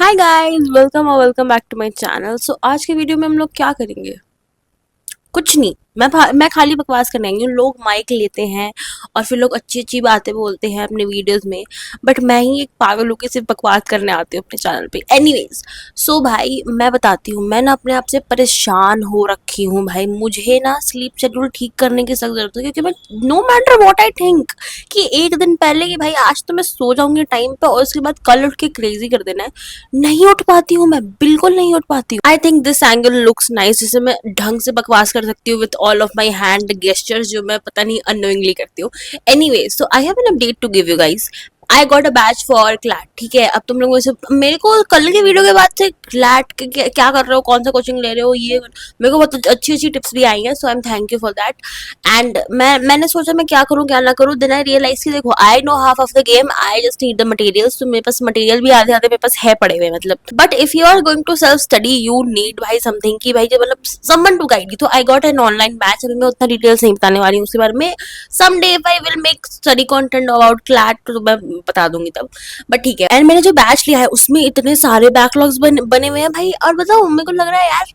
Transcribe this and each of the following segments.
Hi guys, welcome back to my channel. So आज के video में हम लोग क्या करेंगे? कुछ नहीं। मैं खाली बकवास करने आई हूँ। लोग माइक लेते हैं और फिर लोग अच्छी अच्छी बातें बोलते हैं अपने वीडियोस में, बट मैं ही एक पागल होकर सिर्फ बकवास करने आती हूँ अपने चैनल पे। एनीवेज, सो भाई मैं बताती हूँ, मैं ना अपने आप से परेशान हो रखी हूँ भाई। मुझे ना स्लीप शेड्यूल ठीक करने की सख्त जरूरत है, क्योंकि मैं no matter what I think कि एक दिन पहले कि भाई आज तो मैं सो जाऊंगी टाइम पे और उसके बाद कल उठ के क्रेजी कर देना है, नहीं उठ पाती हूँ। मैं बिल्कुल नहीं उठ पाती हूँ। I think this angle looks nice, जिसे मैं ढंग से बकवास कर सकती हूँ with all of my hand gestures, जो मैं पता नहीं अनोइंगली करती हूँ। Anyway, so I have an update to give you guys. I got a batch for CLAT. ठीक है, अब तुम लोग वैसे मेरे को कल के वीडियो के बाद से क्लैट क्या कर रहे हो, कौन सा कोचिंग ले रहे हो, ये मेरे को बहुत अच्छी अच्छी टिप्स भी आई हैं। So I am thank you for that. And मैंने सोचा मैं क्या करूँ क्या ना करूँ। देन आई रियलाइज कि देखो, I know half of the game, I just need the materials. तो मेरे पास मटेरियल भी आधे आधे मेरे पास है पड़े हुए, मतलब। But if you are going to self study, you need भाई समथिंग की भाई, जो मतलब समवन टू गाइड यू। तो I got an online batch. अभी मैं उतना डिटेल्स नहीं बताने वाली हूँ उसके बारे में। Some day if I will make study content about CLAT तो मैं बता दूंगी तब। बट ठीक है। एंड मैंने जो बैच लिया है उसमें इतने सारे बैकलॉग्स बने हुए हैं भाई। और बताओ, मेरे को लग रहा है यार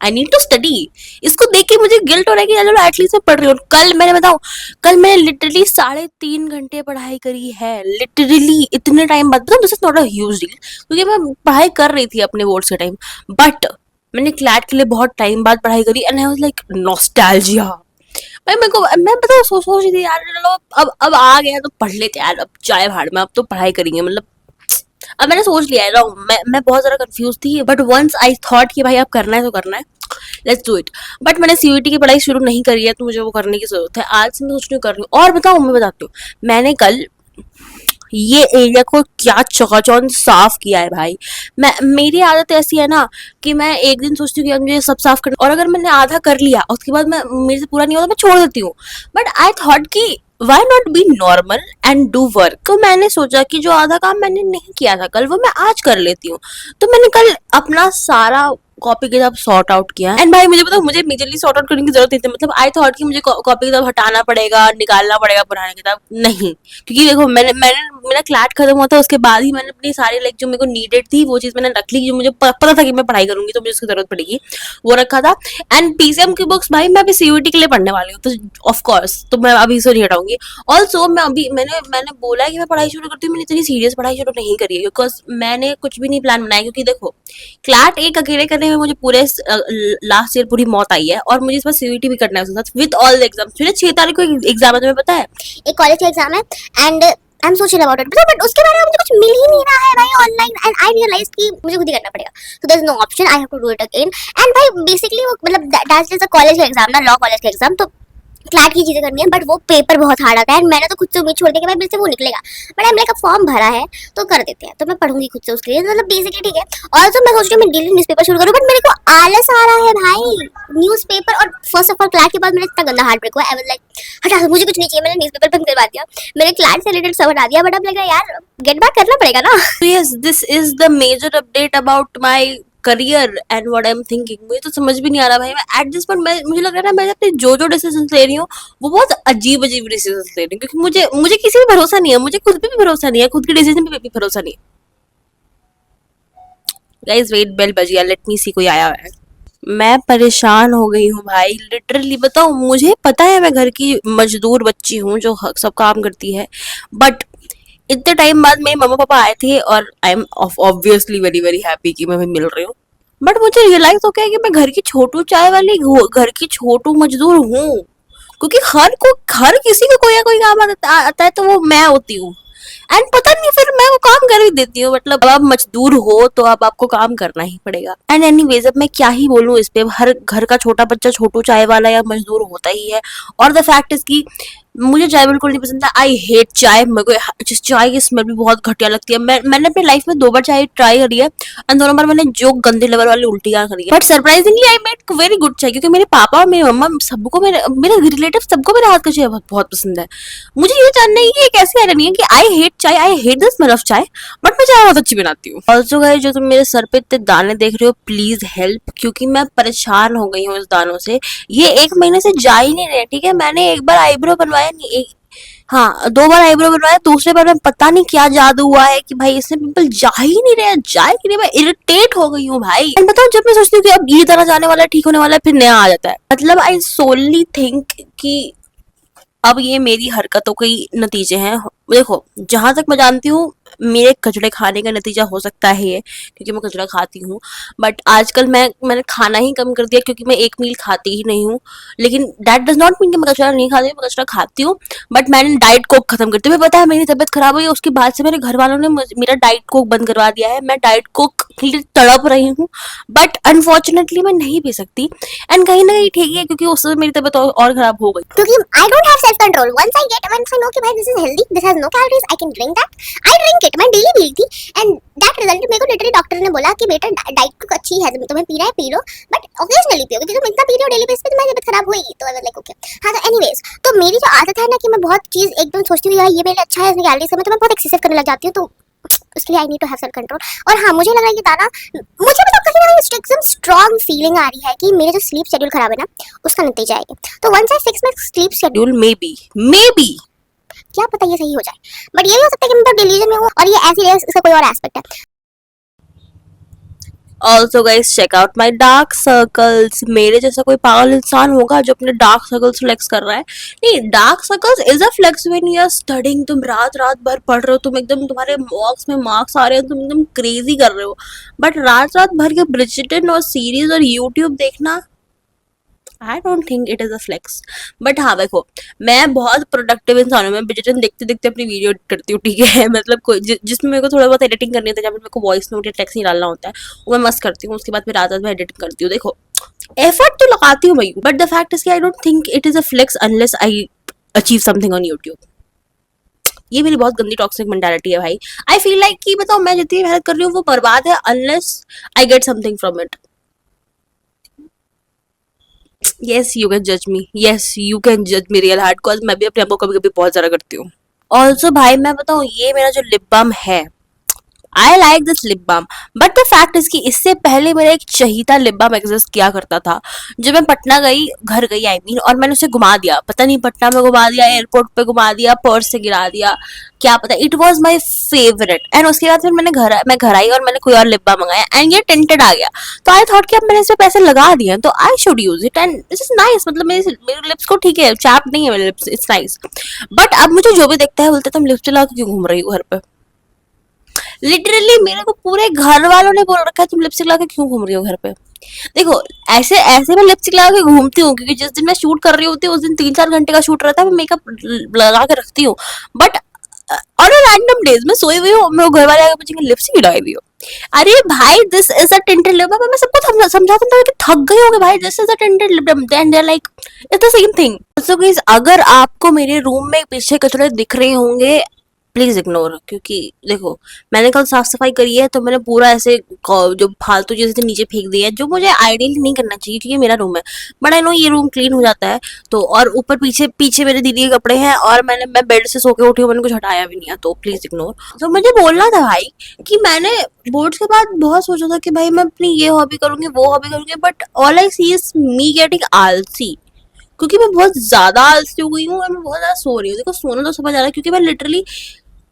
आई नीड टू स्टडी। इसको देख के मुझे गिल्ट हो रहा है कि चलो एटलीस्ट मैं पढ़ रही हूँ। कल मैंने बताऊँ, कल मैंने लिटरली 3.5 घंटे पढ़ाई करी है। लिटरली इतने टाइम बाद। बताऊँ, this is not a huge deal, क्योंकि मैं पढ़ाई कर रही थी अपने बोर्ड्स के टाइम। बट मैंने क्लैट के लिए बहुत टाइम बाद पढ़ाई करी and I was like nostalgia. भाई मेरे को, मैं बताऊँ सोच रही थी यार, चलो अब आ गया तो पढ़ लेते यार। अब चाय भाड़ में, अब तो पढ़ाई करेंगे, मतलब। अब मैंने सोच लिया है ना। मैं बहुत ज़्यादा कंफ्यूज थी, बट वंस आई थॉट कि भाई अब करना है तो करना है, लेट्स डू इट। बट मैंने सीयूईटी की पढ़ाई शुरू नहीं करी है, तो मुझे वो करने की जरूरत है। आज से मैं सोच रही हूँ कर रही हूँ। और बताऊँ, मैं बताती हूँ, मैंने कल ये एरिया को क्या चकाचौंध साफ किया है भाई। मेरी आदत ऐसी है ना कि मैं एक दिन सोचती हूँ कि मुझे सब साफ करना, और अगर मैंने आधा कर लिया उसके बाद मैं मेरे से पूरा नहीं होता, मैं छोड़ देती हूँ। बट आई थॉट कि why not be normal and do work. तो मैंने सोचा कि जो आधा काम मैंने नहीं किया था कल, वो मैं आज कर लेती हूँ। तो मैंने कल अपना सारा कॉपी किताब सॉर्ट आउट किया। एंड भाई मुझे पता, मुझे इमीडिएटली सॉर्ट आउट करने की जरूरत नहीं थी। मतलब आई थॉट कि मुझे कॉपी किताब हटाना पड़ेगा, निकालना पड़ेगा पुरानी किताब। नहीं, क्योंकि देखो मैंने मैंने मेरा क्लैट खत्म हुआ था, उसके बाद ही मैंने अपनी सारी लाइक जो मेरे को नीडेड थी वो चीज मैंने रख ली, जो मुझे पता था कि मैं पढ़ाई करूंगी तो मुझे उसकी जरूरत पड़ेगी, वो रखा था। एंड पीसीएम की बुक्स भाई मैं अभी सीयूईटी के लिए पढ़ने वाली हूँ, तो ऑफ कोर्स तो मैं अभी से नहीं हटाऊंगी। ऑल्सो मैं अभी मैंने बोला है कि मैं पढ़ाई शुरू करती हूँ, मैंने इतनी सीरियस पढ़ाई शुरू नहीं करी है, बिकॉज मैंने कुछ भी नहीं प्लान बनाया। क्योंकि देखो, क्लैट एक अकेले करने में मुझे पूरे लास्ट ईयर पूरी मौत आई है, और मुझे इस बार सीयूईटी भी करना है उसके साथ विद ऑल द एग्जाम्स। मेरे 6 तारीख को एग्जाम है, तुम्हें पता है? एक कॉलेज का एग्जाम है एंड आई एम सोचिंग अबाउट इट, बट उसके बारे में मुझे कुछ मिल ही नहीं रहा है भाई ऑनलाइन। एंड आई रियलाइज कि मुझे खुद ही करना पड़ेगा, so there is no option, I have to do it again. And भाई बेसिकली वो मतलब दैट्स इज अ कॉलेज का एग्जाम ना, लॉ कॉलेज का एग्जाम, तो क्लैट की चीजें करनी है, बट वो पेपर बहुत हार्ड आता है। एंड मैंने तो खुद से उम्मीद छोड़ दी कि भाई मेरे से वो निकलेगा, बट आई लाइक अब फॉर्म भरा है तो कर देते हैं, तो मैं पढ़ूंगी खुद से उसके लिए, मतलब बेसिकली ठीक है। और तो मैं सोच रही हूँ मैं डेली न्यूज़पेपर शुरू करूँ, बट मेरे को आलस आ रहा है भाई न्यूज़पेपर। और फर्स्ट ऑफ ऑल क्लैट के बाद मेरा इतना गंदा हार्ट ब्रेक हुआ, आई वाज लाइक हटा, मुझे कुछ नहीं चाहिए, मैंने न्यूज़पेपर बंद करवा दिया, मेरे क्लैट से रिलेटेड सब हटा दिया। बट अब लग रहा है यार गेट बैक करना पड़ेगा ना। Yes, this is the major update about my career and what I am thinking. मुझे तो समझ भी नहीं आ रहा भाई। मैं एट दिस पॉइंट, मुझे लग रहा है मैं अपने जो डिसीजन ले रही हूँ वो बहुत अजीब अजीब डिसीजन ले रही हूँ, क्योंकि मुझे किसी पे भरोसा नहीं है। मुझे खुद पे भी भरोसा नहीं है, खुद के डिसीजन पे भी भरोसा नहीं है। गाइस वेट, बेल बज गया, लेट मी सी, कोई आया है। मैं परेशान हो गई हूँ भाई, लिटरली। बताओ, मुझे पता है मैं घर की मजदूर बच्ची हूँ जो सब काम करती है, बट इतने टाइम बाद मेरे मम्मा पापा आए थे, और I am obviously very very happy कि मैं भी मिल रही हूँ। बट मुझे रियलाइज हो गया कि मैं घर की छोटू चाय वाली घर की छोटू मजदूर हूँ, क्योंकि हर किसी को कोई ना कोई काम आता है, तो वो मैं होती हूँ। एंड पता नहीं, फिर मैं वो काम कर ही देती हूँ। मतलब अब आप मजदूर हो तो अब आपको काम करना ही पड़ेगा। एंड एनीवेज, अब मैं क्या ही बोलूँ इस पे। हर घर का छोटा बच्चा छोटू चाय वाला या मजदूर होता ही है। और द फैक्ट इज कि मुझे चाय बिल्कुल नहीं पसंद है। आई हेट चाय। मेरे को चाय की स्मेल भी बहुत घटिया लगती है। मैंने अपनी लाइफ में 2 बार चाय ट्राई करी है, एंड दोनों बार मैंने जो गंदे लेवल वाली उल्टियां करी है। But surprisingly I made very good चाय, क्योंकि मेरे पापा और मेरी मम्मा सबको, मेरे रिलेटिव सबको मेरे हाथ का चाय बहुत, बहुत पसंद है। मुझे ये जानना है कि एक ऐसी आयरनी है कि आई हेट चाय, I hate the smell of चाय, बट मैं चाय बहुत अच्छी बनाती हूँ। ऑल्सो गाइस, जो तुम मेरे सर पे इतने दाने देख रहे हो, प्लीज हेल्प, क्योंकि मैं परेशान हो गई हूँ इस दानों से। ये 1 महीने से जा ही नहीं रहे। ठीक है, मैंने एक बार आईब्रो बनवाया नहीं, हाँ, 2 बार आईब्रो बनवाया, दूसरे बार में पता नहीं क्या जादू हुआ है कि भाई इससे पिंपल जा ही नहीं रहा है, जा ही नहीं, मैं इरिटेट हो गई हूँ भाई। एंड बताओ, जब मैं सोचती हूँ कि अब ये तरह जाने वाला है, ठीक होने वाला है, फिर नया आ जाता है। मतलब आई सोनली थिंक कि अब ये मेरी हरकतों के ही नतीजे हैं। देखो, जहां तक मैं जानती हूँ, मेरे कचड़े खाने का नतीजा हो सकता है ये, क्योंकि मैं कचड़ा खाती हूँ। बट आजकल मैंने खाना ही कम कर दिया, क्योंकि मैं एक मील खाती ही नहीं हूँ। लेकिन दैट डज नॉट मीन कि मैं कचड़ा नहीं खाती हूँ, मैं कचड़ा खाती हूँ। बट मैंने डाइट कोक खत्म कर दिया। मुझे पता है मेरी तबीयत खराब हुई, उसके बाद से मेरे घर वालों ने मेरा डाइट कोक बंद करवा दिया है। मैं डाइट कोक के लिए तड़प रही हूँ, बट अनफॉर्चुनेटली मैं नहीं पी सकती। एंड कहीं ना कहीं ठीक है, क्योंकि उससे मेरी तबीयत और खराब हो गई। क्योंकि I don't have self control. Once I know कि भाई this is healthy, this has no calories, I can drink that. I drink it. मैं डेली पी थी and that resulted, मेरे को लिटरली डॉक्टर ने बोला कि बेटा डाइट तो अच्छी है, तुम्हें पीना है पी लो, बट ओकेजनली पियो, क्योंकि तुम इतना पी रहे हो डेली बेसिस पे, तुम्हारी तबीयत खराब होगी। तो आई वाज लाइक ओके। हाँ, तो एनीवेज, तो मेरी जो आदत है ना कि मैं बहुत चीज एकदम सोचती हूँ यार ये मेरे लिए अच्छा है, इसमें कैलोरीज है, तो मैं बहुत एक्सेसिव करने लग जाती हूँ। तो उसके लिए I need to have self control. और हाँ, मुझे लग रहा है कि दाना, मुझे मतलब कहीं ना कहीं एकदम स्ट्रॉन्ग फीलिंग आ रही है कि मेरे जो स्लीप शेड्यूल खराब है ना, उसका नतीजा है। तो once I fix my sleep schedule, maybe क्या पता ये सही हो जाए, बट ये भी हो सकता है कि मैं तो डिलीजन में हूँ और ये ऐसी है, इसका कोई और एस्पेक्ट है। Also guys, check out my dark circles. मेरे जैसा कोई पागल इंसान होगा जो अपने डार्क सर्कल्स फ्लेक्स कर रहा है? नहीं, dark circles is a flex when you are studying. तुम रात रात भर पढ़ रहे हो, तुम एकदम, तुम्हारे मॉक्स में मार्क्स आ रहे हैं, तुम एकदम क्रेजी कर रहे हो। बट रात रात भर के ब्रिजिटन और सीरीज और यूट्यूब देखना, I don't think it is a flex. But हाँ देखो, मैं बहुत प्रोडक्टिव इंसान हूँ। मैं ब्रिजिटन देखते देखते अपनी वीडियो एडिट करती हूँ, ठीक है। मतलब कोई जिसमें मेरे को थोड़ा बहुत एडिटिंग करनी होती है, जहाँ पर मेरे को वॉइस नोट या टेक्स्ट नहीं डालना होता है, वो मैं मस्त करती हूँ। उसके बाद फिर रात रात में एडिटिंग करती हूँ। देखो, एफर्ट तो लगाती हूँ भाई, बट द फैक्ट इज कि I don't think it is a flex unless I achieve something on YouTube. ये मेरी बहुत गंदी टॉक्सिक मेंटालिटी है भाई। आई फील लाइक कि बताओ, मैं जितनी मेहनत कर रही हूँ वो बर्बाद है unless I get something from it. Yes, you can जज मी, यस यू कैन जज मी रियल हार्ड, बिकॉज मैं भी अपने आप को कभी कभी बहुत ज्यादा करती हूँ। ऑल्सो भाई, मैं बताऊँ, ये मेरा जो लिप बाम है, I like this lip balm. But the fact is कि इससे पहले मेरा एक चहीता लिप बाम एग्जिस्ट किया करता था। जब मैं पटना गई, घर गई आई मीन, और मैंने उसे घुमा दिया, पता नहीं पटना में घुमा दिया, एयरपोर्ट पे घुमा दिया, पर्स से गिरा दिया, क्या पता। It was my favourite. And उसके बाद फिर मैं घर आई और मैंने कोई और लिप बाम मंगाया, एंड ये टिंटेड आ गया। तो आई थॉट कि अब मैंने इस पे पैसे लगा दिए हैं, तो I should use it, and this is nice. मतलब मेरे लिप्स को ठीक है, चैप नहीं है मेरे लिप्स, इट्स नाइस। बट अब मुझे जो भी देखता है बोलते तुम लिप्स चला के क्यों घूम रही हो घर पे। लिटरली मेरे को पूरे घर वालों ने बोल रखा है तुम लिपस्टिक लगा के क्यों घूम रही हो घर पे। देखो, ऐसे ऐसे मैं लिपस्टिक लगा के घूमती हूँ, क्योंकि जिस दिन मैं शूट कर रही होती हूँ उस दिन 3-4 घंटे का शूट रहता है, मैं मेकअप लगा के रखती हूँ। बट ऑन रैंडम डेज मैं सोई हुई हूँ, मेरे घर वाले आगे पूछेंगे लिपस्टिक लगाई हुई हो। अरे भाई, this is a tinted lip balm. मैं सबको समझाती हूँ कि थक गए होगे भाई, this is a tinted lip balm, then they are like it's the same thing. So guys, अगर आपको मेरे रूम में पीछे कचड़े दिख रहे होंगे, प्लीज इग्नोर। क्योंकि देखो, मैंने कल साफ सफाई करी है, तो मैंने पूरा ऐसे जो फालतू चीजें थे नीचे फेंक दी है, जो मुझे आइडियली नहीं करना चाहिए क्योंकि मेरा रूम है। बट आई नो ये रूम क्लीन हो जाता है। तो और ऊपर पीछे पीछे मेरे दीदी के कपड़े हैं, और मैं बेड से सो के उठी हूँ, मैंने कुछ हटाया भी नहीं है, तो प्लीज इग्नोर। तो मुझे बोलना था भाई कि मैंने बोर्ड्स के बाद बहुत सोचा था कि भाई मैं अपनी ये हॉबी करूंगी, वो हॉबी करूंगी, but all I see is me getting आलसी। क्योंकि मैं बहुत ज्यादा आलसी हो गई हूँ और मैं बहुत ज्यादा सो रही हूँ। देखो, सोना तो समझ आ रहा है, क्योंकि मैं लिटरली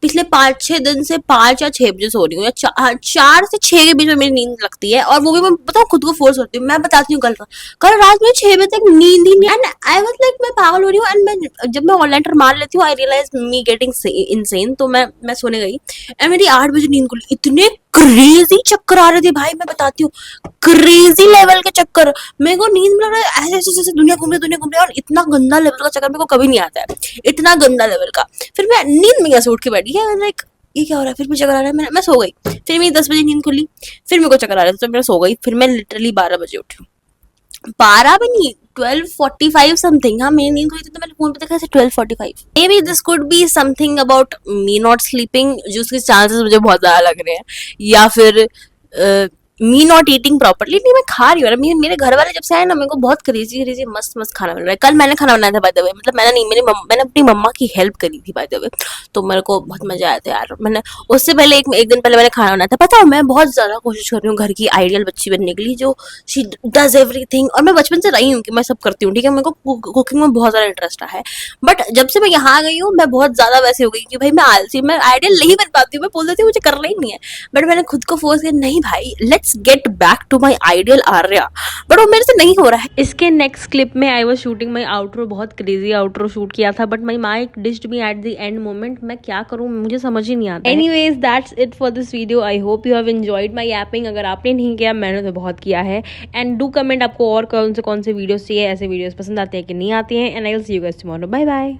पिछले 5-6 दिन से 5 या 6 बजे सो रही हूँ, या 4 से 6 के बीच में मेरी नींद लगती है, और वो भी मैं बताऊँ खुद को फोर्स करती हूँ। मैं बताती हूँ, कल रात में 6 बजे तक नींद ही नहीं, एंड आई वाज लाइक मैं पागल हो रही हूँ। एंड मैं जब मैं ऑनलाइन मार लेती हूँ, आई रियलाइज मी गेटिंग इनसेन। तो मैं सोने गई, एंड मेरी 8 बजे नींद खुली। इतने क्रेजी चक्कर आ रहे थे भाई, मैं बताती हूँ, क्रेजी लेवल के चक्कर। मेरे को नींद में लग रहा है ऐसे ऐसे दुनिया घूम रही है, और इतना गंदा लेवल का चक्कर मेरे को कभी नहीं आता है, इतना गंदा लेवल का। फिर मैं नींद में कैसे उठ के बैठी है, लाइक ये क्या हो रहा है, फिर मुझे चक्कर आ रहा है, मैं सो गई। फिर मेरी 10 बजे नींद खुली, फिर मेरे को चक्कर आ रहा था, तो मैं सो गई। फिर मैं लिटरली 12 बजे उठी हूँ, 12 भी नहीं, 12:45 समथिंग। हाँ, मेरी नींद हुई थी, तो मैंने फोन पे देखा 12:45। May be this could be something about me not sleeping, जो उसके चांसेस मुझे बहुत ज्यादा लग रहे हैं, या फिर मी नॉट ईटिंग प्रॉपरली, नहीं मैं खा रही हूँ ना। मेरे घर वाले जब से आए ना, मेरे को बहुत क्रेजी क्रेजी मस्त मस्त खाना मिल रहा है। कल मैंने खाना बनाया था बाय द वे, मतलब मैंने नहीं, मैंने अपनी मम्मा की हेल्प करी थी बाय द वे, तो मेरे को बहुत मजा आया था यार। मैंने उससे पहले एक दिन पहले मैंने खाना बनाया था। पता है मैं बहुत ज्यादा कोशिश कर रही हूँ घर की आइडियल बच्ची बनने के लिए, जो शी डज एवरीथिंग, और मैं बचपन से रही हूँ कि मैं सब करती हूँ, ठीक है, मेरे को कुकिंग में बहुत ज्यादा इंटरेस्ट है। बट जब से मैं यहाँ आ गई हूँ, मैं बहुत ज्यादा वैसे हो गई कि भाई मैं आलसी, मैं आइडियल नहीं बन पाती हूँ, मैं बोल देती हूँ मुझे करना ही नहीं है। बट मैंने खुद को फोर्स किया, नहीं भाई let's get back to my ideal area, but वो मेरे से नहीं हो रहा है। इसके नेक्स्ट क्लिप में I was shooting my outro, बहुत क्रेजी आउटरो शूट किया था, but my mic dissed me at the end moment. मैं क्या करूँ, मुझे समझ ही नहीं आता। Anyways that's it for this video. I hope you have enjoyed my yapping. अगर आपने नहीं किया, मैंने तो बहुत किया है। एंड डू कमेंट आपको और कौन से वीडियोस चाहिए, ऐसे वीडियोस पसंद आते हैं कि नहीं आते हैं। And I will see you guys tomorrow. Bye bye.